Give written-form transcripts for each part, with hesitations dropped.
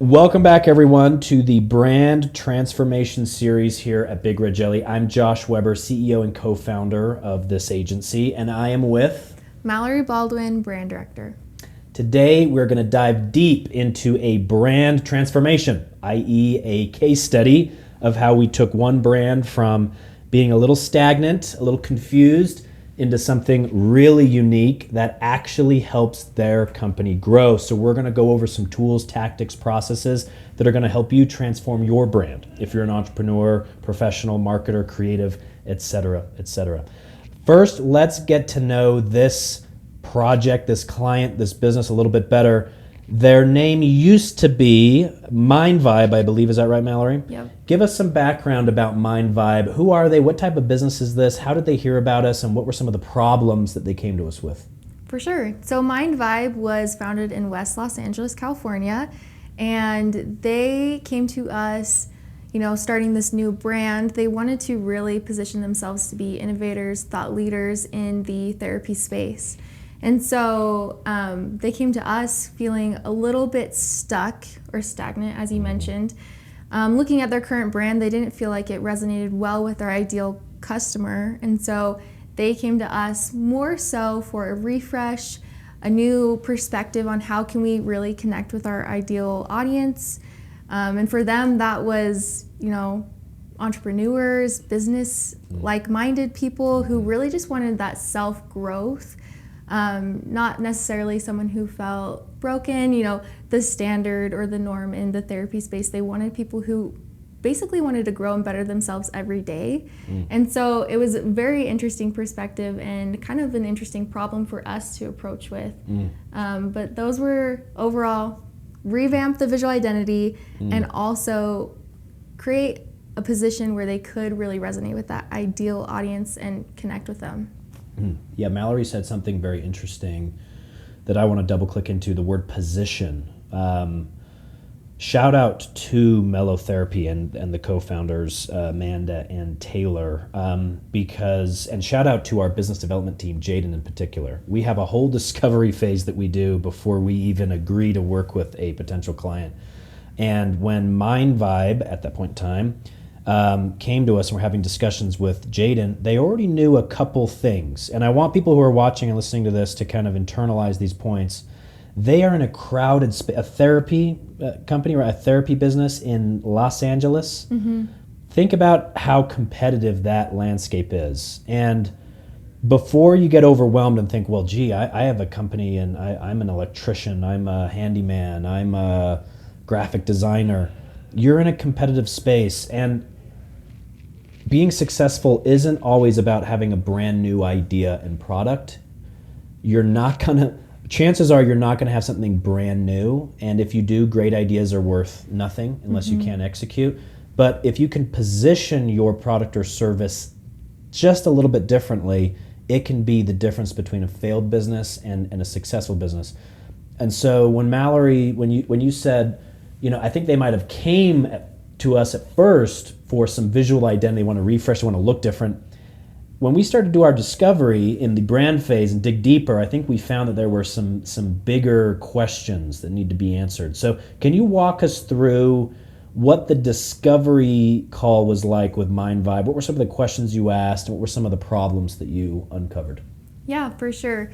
Welcome back, everyone, to the brand transformation series here at Big Red Jelly. I'm Josh Weber, CEO and co-founder of this agency, and I am with Mallory Baldwin, brand director. Today, we're going to dive deep into a brand transformation, i.e. a case study of how we took one brand from being a little stagnant, a little confused, into something really unique that actually helps their company grow. So we're going to go over some tools, tactics, processes that are going to help you transform your brand if you're an entrepreneur, professional, marketer, creative, etc., etc. First, let's get to know this project, this client, this business a little bit better. Their name used to be Mind Vibe, I believe. Is that right, Mallory? Yep. Give us some background about Mind Vibe. Who are they? What type of business is this? How did they hear about us? And what were some of the problems that they came to us with? For sure. So Mind Vibe was founded in West Los Angeles, California, and they came to us, starting this new brand. They wanted to really position themselves to be innovators, thought leaders in the therapy space. And so they came to us feeling a little bit stuck or stagnant, as you mentioned. Looking at their current brand, they didn't feel like it resonated well with their ideal customer. And so they came to us more so for a refresh, a new perspective on how can we really connect with our ideal audience. And for them, that was, entrepreneurs, business, like-minded people who really just wanted that self-growth. Not necessarily someone who felt broken, the standard or the norm in the therapy space. They wanted people who basically wanted to grow and better themselves every day. And so it was a very interesting perspective and kind of an interesting problem for us to approach with. But those were overall revamp the visual identity and also create a position where they could really resonate with that ideal audience and connect with them. Yeah, Mallory said something very interesting that I want to double click into, the word position. Shout out to Mellow Therapy and the co-founders, Amanda and Taylor, and shout out to our business development team, Jaden in particular. We have a whole discovery phase that we do before we even agree to work with a potential client. And when Mind Vibe, at that point in time, came to us and we're having discussions with Jaden, they already knew a couple things. And I want people who are watching and listening to this to kind of internalize these points. They are in a crowded space, a therapy company or a therapy business in Los Angeles. Think about how competitive that landscape is. And before you get overwhelmed and think, well, gee, I have a company and I'm an electrician, I'm a handyman, I'm a graphic designer. You're in a competitive space, and being successful isn't always about having a brand new idea and product. Chances are you're not gonna have something brand new, and if you do, great ideas are worth nothing unless you can't execute. But if you can position your product or service just a little bit differently, it can be the difference between a failed business and a successful business. And so when Mallory, when you said, I think they might have came to us at first for some visual identity, want to refresh, want to look different. When we started to do our discovery in the brand phase and dig deeper, I think we found that there were some bigger questions that need to be answered. So can you walk us through what the discovery call was like with Mind Vibe? What were some of the questions you asked, and what were some of the problems that you uncovered? Yeah, for sure.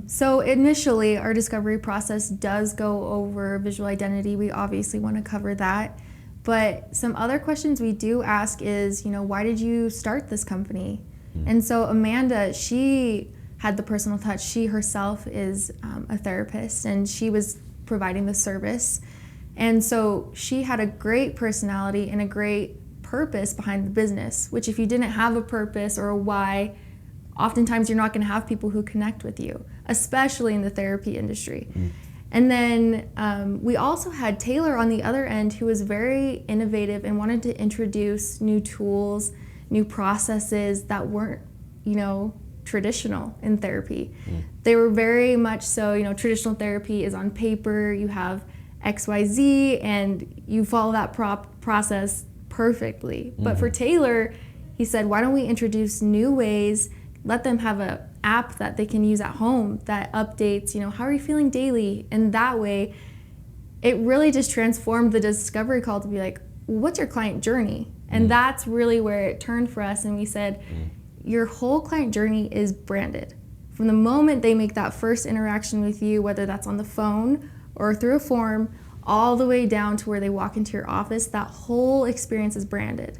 So initially, our discovery process does go over visual identity. We obviously want to cover that. But some other questions we do ask is, why did you start this company? And so Amanda, she had the personal touch. She herself is a therapist, and she was providing the service. And so she had a great personality and a great purpose behind the business, which if you didn't have a purpose or a why, oftentimes you're not going to have people who connect with you, especially in the therapy industry. And then we also had Taylor on the other end, who was very innovative and wanted to introduce new tools, new processes that weren't, traditional in therapy. They were very much so, traditional therapy is on paper, you have XYZ, and you follow that process perfectly. But for Taylor, he said, why don't we introduce new ways, let them have an app that they can use at home that updates, how are you feeling daily? And that way, it really just transformed the discovery call to be like, what's your client journey? And that's really where it turned for us. And we said, your whole client journey is branded. From the moment they make that first interaction with you, whether that's on the phone or through a form, all the way down to where they walk into your office, that whole experience is branded.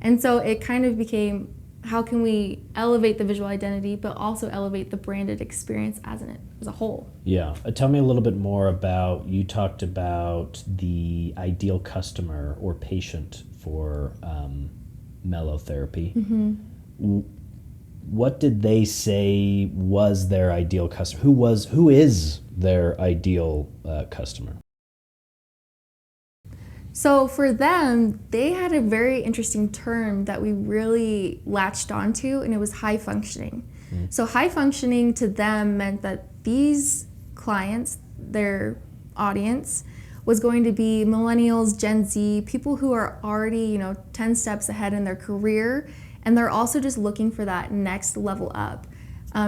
And so it kind of became, how can we elevate the visual identity, but also elevate the branded experience as a whole? Yeah. Tell me a little bit more about, you talked about the ideal customer or patient for Mellow therapy. What did they say was their ideal customer? Who is their ideal customer? So for them, they had a very interesting term that we really latched onto, and it was high functioning. So high functioning to them meant that these clients, their audience, was going to be millennials, Gen Z, people who are already, 10 steps ahead in their career, and they're also just looking for that next level up.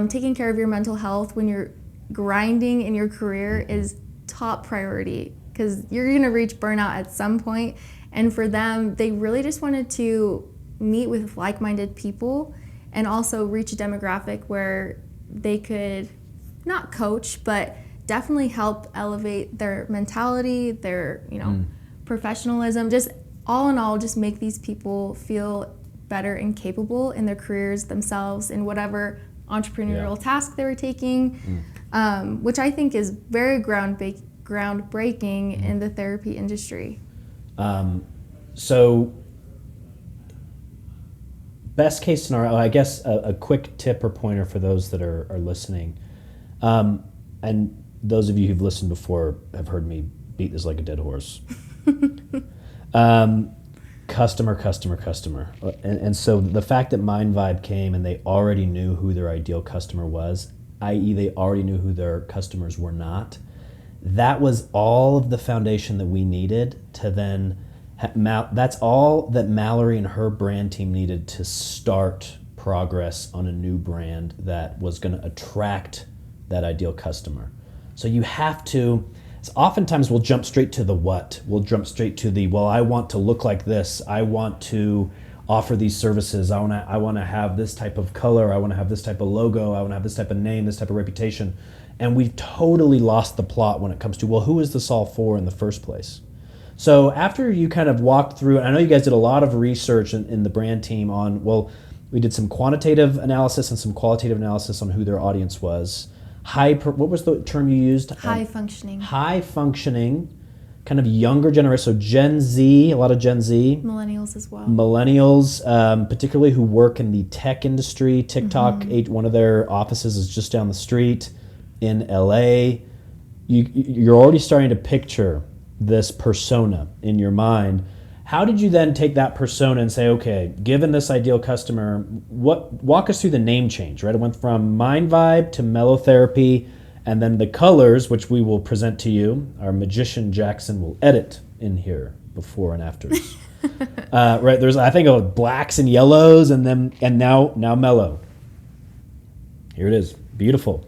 Taking care of your mental health when you're grinding in your career is top priority, because you're going to reach burnout at some point. And for them, they really just wanted to meet with like-minded people and also reach a demographic where they could not coach, but definitely help elevate their mentality, their professionalism, just all in all, just make these people feel better and capable in their careers themselves in whatever entrepreneurial task they were taking, which I think is very groundbreaking in the therapy industry. So best case scenario, I guess a quick tip or pointer for those that are listening, and those of you who've listened before have heard me beat this like a dead horse. Customer. And so the fact that Mind Vibe came and they already knew who their ideal customer was, i.e. they already knew who their customers were not, that was all of the foundation that we needed to then, that's all that Mallory and her brand team needed to start progress on a new brand that was going to attract that ideal customer. So you have to, oftentimes we'll jump straight to the what. We'll jump straight to the, well, I want to look like this. I want to offer these services. I want to have this type of color. I want to have this type of logo. I want to have this type of name, this type of reputation. And we've totally lost the plot when it comes to, well, who is this all for in the first place? So after you kind of walked through, and I know you guys did a lot of research in the brand team on, well, we did some quantitative analysis and some qualitative analysis on who their audience was. What was the term you used? High functioning. High functioning, kind of younger generation, so Gen Z, a lot of Gen Z. Millennials as well. Millennials, particularly who work in the tech industry. TikTok, one of their offices is just down the street in LA. You're already starting to picture this persona in your mind. How did you then take that persona and say, okay, given this ideal customer, walk us through the name change, right? It went from Mind Vibe to Mellow Therapy, and then the colors, which we will present to you, our magician Jackson will edit in here, before and afters. Right, there's, I think, blacks and yellows, and now Mellow. Here it is, beautiful.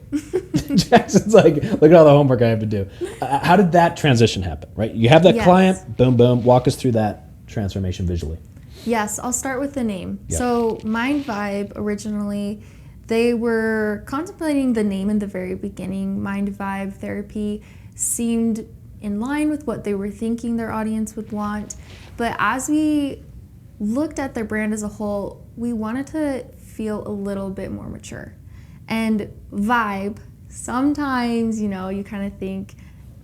Jackson's like, look at all the homework I have to do. How did that transition happen, right? You have that client, boom, boom, walk us through that transformation visually. Yes, I'll start with the name. Yeah. So Mind Vibe, originally, they were contemplating the name in the very beginning. Mind Vibe Therapy seemed in line with what they were thinking their audience would want. But as we looked at their brand as a whole, we wanted to feel a little bit more mature. And vibe, sometimes, you kind of think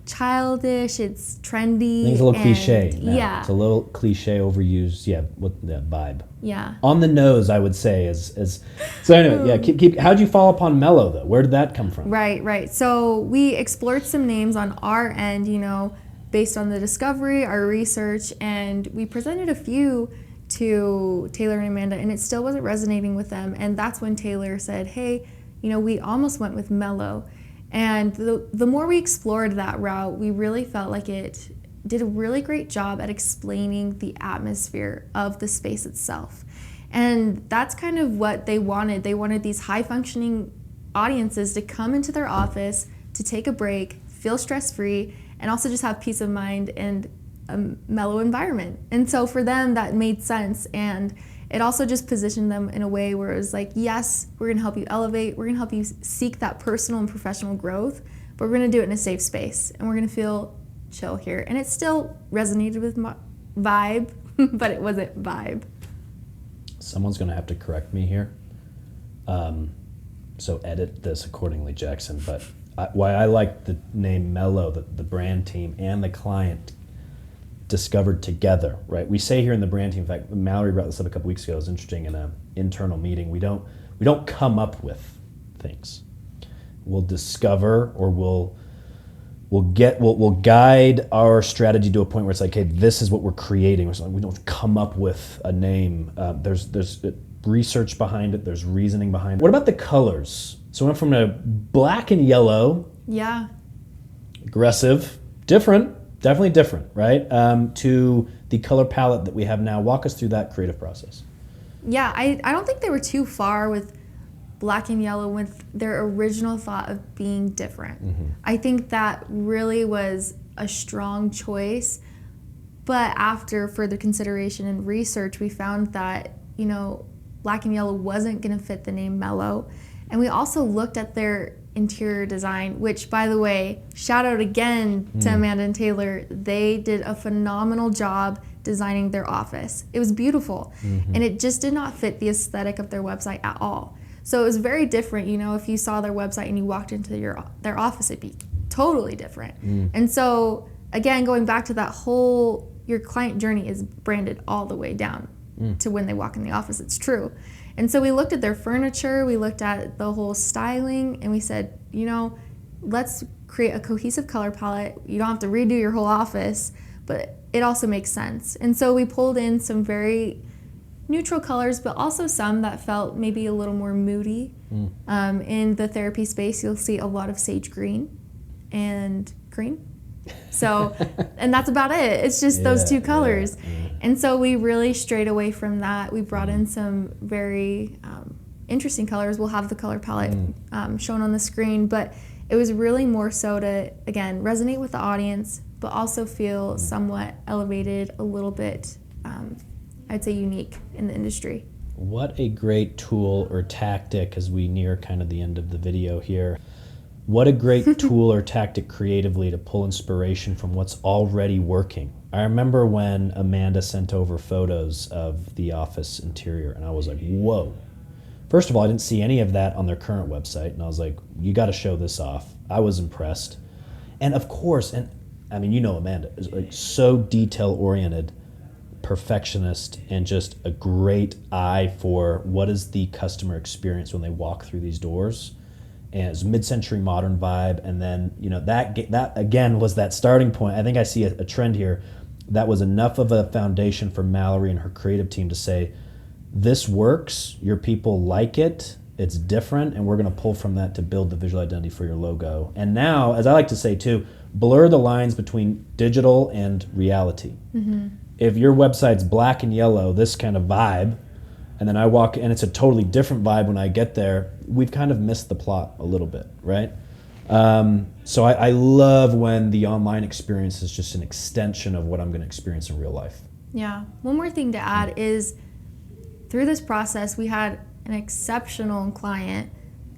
childish, it's trendy. I think it's a little cliche now. Yeah. It's a little cliche, overused, vibe. Yeah. On the nose, I would say. So anyway, keep. How'd you follow up on Mellow, though? Where did that come from? Right. So we explored some names on our end, based on the discovery, our research, and we presented a few to Taylor and Amanda, and it still wasn't resonating with them. And that's when Taylor said, hey, we almost went with Mellow. And the more we explored that route, we really felt like it did a really great job at explaining the atmosphere of the space itself. And that's kind of what they wanted. They wanted these high-functioning audiences to come into their office, to take a break, feel stress-free, and also just have peace of mind and a mellow environment. And so for them, that made sense. And it also just positioned them in a way where it was like, yes, we're going to help you elevate. We're going to help you seek that personal and professional growth, but we're going to do it in a safe space. And we're going to feel chill here. And it still resonated with my vibe, but it wasn't vibe. Someone's going to have to correct me here. So edit this accordingly, Jackson. But why I like the name Mellow, the brand team and the client discovered together, right? We say here in the brand team, in fact, Mallory brought this up a couple weeks ago. It was interesting in an internal meeting. We don't come up with things. We'll discover, or we'll guide our strategy to a point where it's like, hey, this is what we're creating. We don't come up with a name. There's research behind it. There's reasoning behind it. What about the colors? So we went from a black and yellow, Yeah. aggressive, different, definitely different, right? To the color palette that we have now. Walk us through that creative process. Yeah, I don't think they were too far with black and yellow with their original thought of being different. I think that really was a strong choice. But after further consideration and research, we found that, black and yellow wasn't going to fit the name Mellow. And we also looked at their interior design, which, by the way, shout out again to Amanda and Taylor. They did a phenomenal job designing their office. It was beautiful. And it just did not fit the aesthetic of their website at all. So it was very different. If you saw their website and you walked into their office, it'd be totally different. And so, again, going back to that whole, your client journey is branded all the way down to when they walk in the office. It's true. And so we looked at their furniture, we looked at the whole styling, and we said, let's create a cohesive color palette. You don't have to redo your whole office, but it also makes sense. And so we pulled in some very neutral colors, but also some that felt maybe a little more moody. In the therapy space, you'll see a lot of sage green and green. So, and that's about it. It's just those two colors. And so we really strayed away from that. We brought in some very interesting colors. We'll have the color palette shown on the screen, but it was really more so to, again, resonate with the audience, but also feel somewhat elevated, a little bit, I'd say, unique in the industry. What a great tool or tactic as we near kind of the end of the video here. What a great tool or tactic creatively to pull inspiration from what's already working. I remember when Amanda sent over photos of the office interior, and I was like, whoa. First of all, I didn't see any of that on their current website, and I was like, you got to show this off. I was impressed. And of course, and I mean, Amanda is like so detail-oriented, perfectionist, and just a great eye for what is the customer experience when they walk through these doors. And it's mid-century modern vibe, and then that again was that starting point. I think I see a trend here. That was enough of a foundation for Mallory and her creative team to say, this works, your people like it, it's different, and we're going to pull from that to build the visual identity for your logo. And now, as I like to say too, blur the lines between digital and reality. If your website's black and yellow, this kind of vibe, and then I walk, and it's a totally different vibe when I get there, we've kind of missed the plot a little bit, right? So I love when the online experience is just an extension of what I'm going to experience in real life. Yeah. One more thing to add is through this process, we had an exceptional client.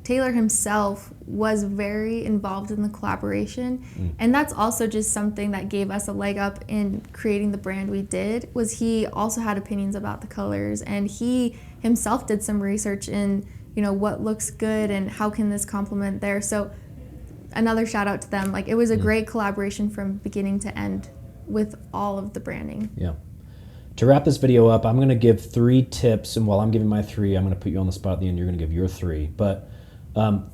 Taylor himself was very involved in the collaboration. And that's also just something that gave us a leg up in creating the brand we did, was he also had opinions about the colors, and he himself did some research in, what looks good and how can this complement there. So another shout out to them. Like, it was a great collaboration from beginning to end with all of the branding. Yeah. To wrap this video up, I'm going to give 3 tips, and while I'm giving my 3, I'm going to put you on the spot at the end. You're going to give your 3. But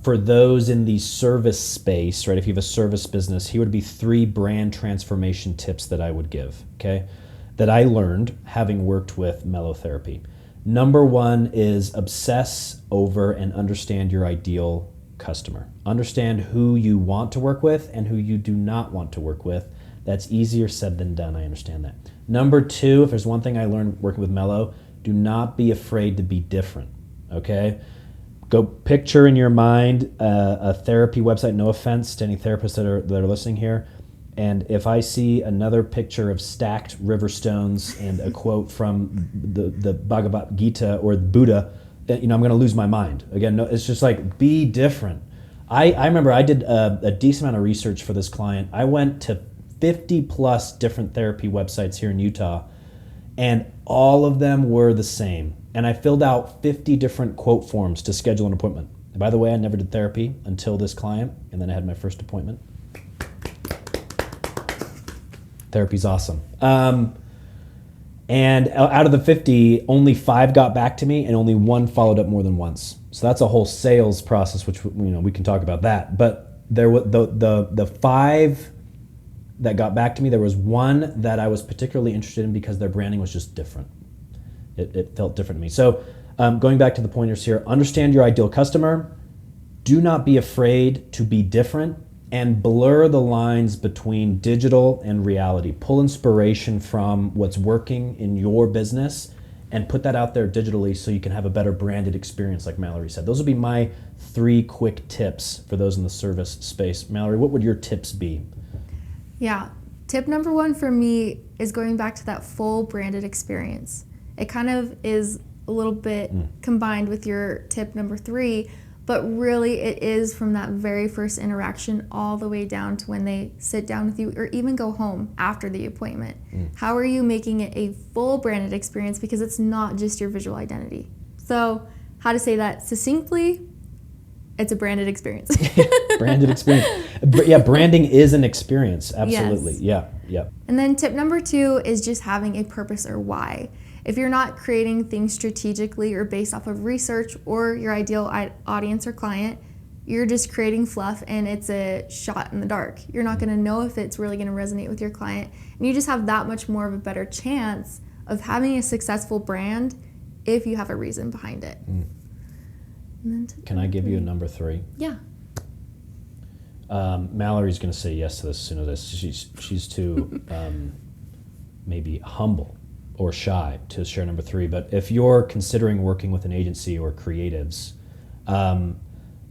for those in the service space, right, if you have a service business, here would be 3 brand transformation tips that I would give, okay, that I learned having worked with Mellow Therapy. Number 1 is obsess over and understand your ideal customer. Understand who you want to work with and who you do not want to work with. That's easier said than done, I understand that. Number 2, if there's one thing I learned working with Mellow, do not be afraid to be different, okay? Go picture in your mind a therapy website. No offense to any therapists that are listening here. And if I see another picture of stacked river stones and a quote from the Bhagavad Gita or Buddha, I'm going to lose my mind. Again, no, it's just like, be different. I remember I did a decent amount of research for this client. I went to 50 plus different therapy websites here in Utah, and all of them were the same. And I filled out 50 different quote forms to schedule an appointment. And by the way, I never did therapy until this client, and then I had my first appointment. Therapy's awesome. And out of the 50, only 5 got back to me, and only 1 followed up more than once. So that's a whole sales process, which we can talk about that. But there were the 5 that got back to me. There was 1 that I was particularly interested in because their branding was just different. It felt different to me. So going back to the pointers here, understand your ideal customer. Do not be afraid to be different, and blur the lines between digital and reality. Pull inspiration from what's working in your business and put that out there digitally so you can have a better branded experience, like Mallory said. Those would be my 3 quick tips for those in the service space. Mallory, what would your tips be? Yeah, tip number 1 for me is going back to that full branded experience. It kind of is a little bit combined with your tip number 3, but really it is from that very first interaction all the way down to when they sit down with you or even go home after the appointment. How are you making it a full branded experience, because it's not just your visual identity? So how to say that succinctly? It's a branded experience. Branded experience. Yeah, branding is an experience. Absolutely. Yes. Yeah. And then tip number 2 is just having a purpose or why. If you're not creating things strategically or based off of research or your ideal audience or client, you're just creating fluff and it's a shot in the dark. You're not going to know if it's really going to resonate with your client. And you just have that much more of a better chance of having a successful brand if you have a reason behind it. Can I give you a number 3? Yeah. Mallory's going to say yes to this as soon as this. She's too maybe humble or shy to share number 3. But if you're considering working with an agency or creatives,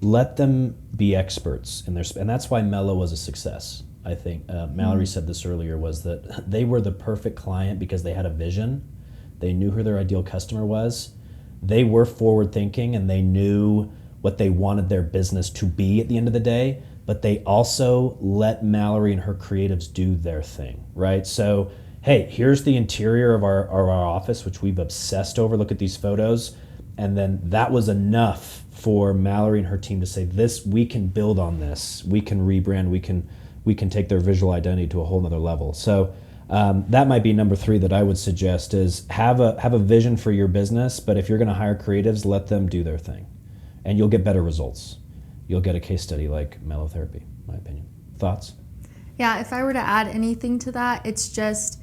let them be experts in their and that's why Mellow was a success. I think Mallory said this earlier, was that they were the perfect client because they had a vision. They knew who their ideal customer was. They were forward thinking and they knew what they wanted their business to be at the end of the day, but they also let Mallory and her creatives do their thing, right? So, hey, here's the interior of our office, which we've obsessed over. Look at these photos. And then that was enough for Mallory and her team to say, this, we can build on this. We can rebrand. We can take their visual identity to a whole nother level. So that might be number 3 that I would suggest, is have a vision for your business, but if you're going to hire creatives, let them do their thing, and you'll get better results. You'll get a case study like Mellow Therapy, in my opinion. Thoughts? Yeah, if I were to add anything to that, it's just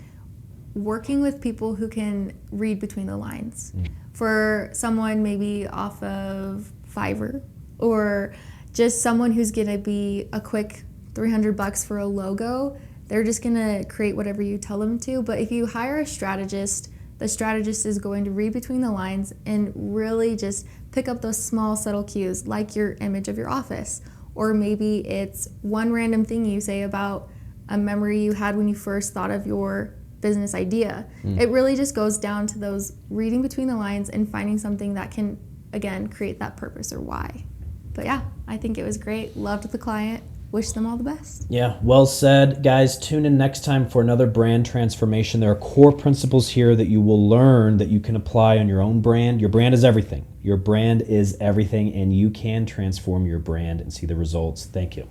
working with people who can read between the lines. For someone maybe off of Fiverr, or just someone who's going to be a quick $300 for a logo, they're just going to create whatever you tell them to. But if you hire a strategist, the strategist is going to read between the lines and really just pick up those small, subtle cues, like your image of your office. Or maybe it's one random thing you say about a memory you had when you first thought of your business idea. It really just goes down to those reading between the lines and finding something that can, again, create that purpose or why. But yeah, I think it was great. Loved the client. Wish them all the best. Yeah, well said. Guys, tune in next time for another brand transformation. There are core principles here that you will learn that you can apply on your own brand. Your brand is everything. Your brand is everything, and you can transform your brand and see the results. Thank you.